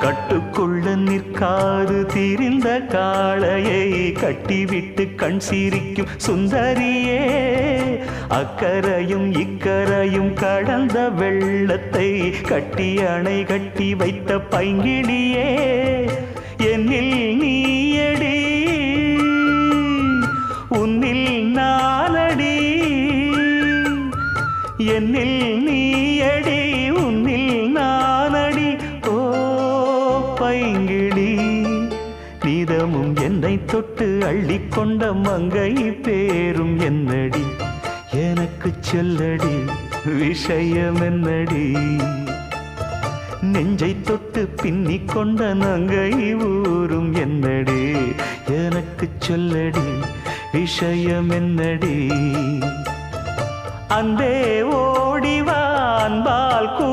கட்டுக்குள்ள நிற்காது திரிந்த காளையை கட்டிவிட்டு கண் சிரிக்கும் சுந்தரியே, அக்கரையும் இக்கரையும் கடந்த வெள்ளத்தை கட்டி அணை கட்டி வைத்த பைங்கிளியே, என்னில் நீயடி உன்னில் நானடி, என்னில் நீயடி உன்னில் நானடி. ஓ பைங்கிளி, நீதமும் என்னை தொட்டு அள்ளிக்கொண்ட மங்கை பேரும் என்னடி, எனக்கு சொல்லடி விஷயம் என்னடி, நெஞ்சை தொட்டு பின்னிக் கொண்ட நங்கை ஊரும் என்னடி, எனக்கு சொல்லடி விஷயம் என்னடி. அன்பே ஓடிவான் பால் கூ